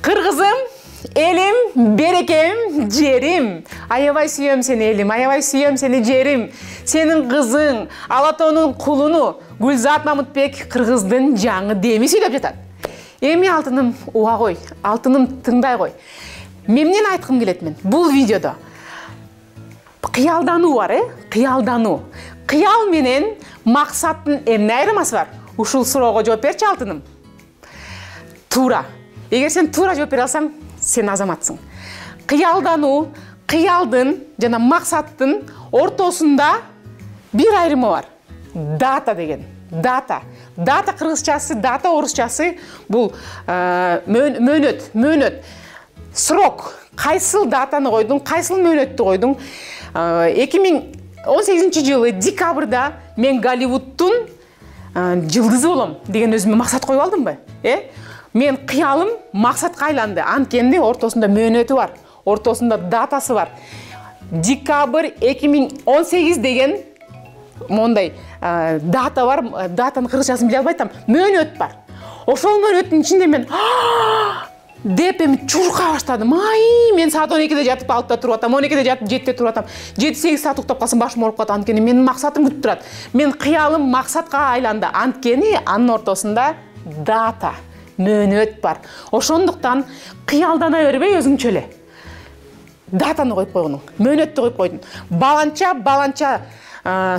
Кыргызым, элим, берекем, жерим. Аябай сүйем сени элим, аябай сүйем сени жерим. Сенин кызың, Алатоонун кулуну Гүлзат Мамытбек кыргыздын жаңы деми сүйлөп жатат. Эми алтыным уга кой, алтыным тыңдай кой. Мен эмнени айткым келет мен бул видеодо? Кыялдануу бар, кыялдануу. Кыял менен максаттын эмне айырмасы бар? Ушул суроого жооп берчи алтыным. Туура. Эгер сен туура жооп бере алсаң, сен азаматсың. Кыялдануу, кыялдын жана максаттын ортосунда бир айрымы бар. Дата деген. Дата. Дата кыргызчасы, дата орусчасы бул мөөнөт. Срок. Кайсыл датаны койдуң, кайсыл мөөнөттү койдуң? 2018 жылы декабрда мен Голливудтун жылдызы болом деген өзүмө максат коюп алдымбы? Мен кыялым максатка айланды. Анткени ортосунда мөөнөтү бар, ортосунда датасы бар. Декабрь 2018 деген мондай дата бар. Датанын кыргызчасын биле албайтам. Мөөнөт бар. Ошол мөөнөттүн ичинде мен деп эми чурка баштадым. Мен саат 12-де жатып 6-да туруп атам, 12-де жатып 7-де туруп атам. 7-8 саат уктап калсам башым ооруп калат. Анткени менин максатым күтүп турат. Мен кыялым максатка айланды. Анткени анын ортосунда дата, мөөнөт бар. Ошондуктан кыялдана бербей өзүңчө эле датаны коюп койгонуң, мөөнөттү коюп койдуң. Баланча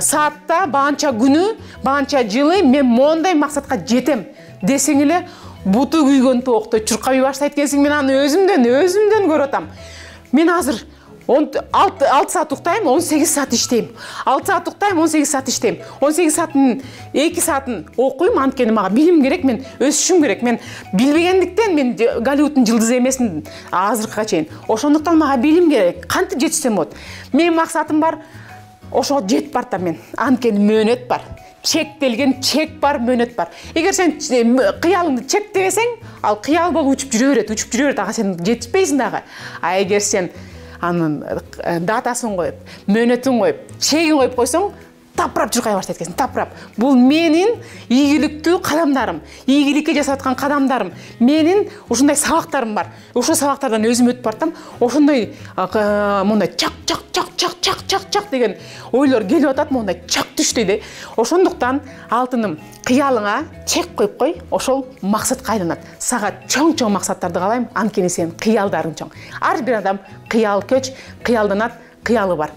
саатта, баланча күнү, баланча жылы мен мондай максатка жетем десең эле буту күйгөн тооктой чуркабай баштайт экенсиң. Мен аны өзүмдөн көрүп атам. Мен азыр 6 саат уктайм, 18 саат иштейм. 6 саат уктайм, 18 саат иштейм. 18 сааттын 2 саатын окуйм, анткени мага билим керек, мен өсүшүм керек. Мен билбегендиктен мен Голливудтун жылдызы эмесмин азыркыга чейин. Ошондуктан мага билим керек. Кантип жетишсем болот? Менин максатым бар, ошого жетип бартам мен. Анткени мөөнөт бар. Чектелген чек бар, мөөнөт бар. Эгер сен кыялыңды чектебесең, ал кыял болуп учуп жүрө берет, ага сен жетишпейсиң дагы. А эгер сен анын датасын коюп, мөөнөтүн коюп, чегин коюп койсоң, тапырап чуркай баштайт экенсиң, тапырап. Бул менин ийгиликтүү кадамдарым, ийгиликке жасап аткан кадамдарым. Менин ушундай сабактарым бар. Ошол сабактардан өзүм өтүп бартам. Ошондой мондай чак деген ойлор келип атат, мондай чак түштөй де. Ошондуктан алтыным, кыялыңа чек коюп кой, ошол максатка айланат. Сага чоң максаттарды каалайм, анткени сенин кыялдарың чоң. Ар бир адам кыял көч, кыялданат, кыялы бар.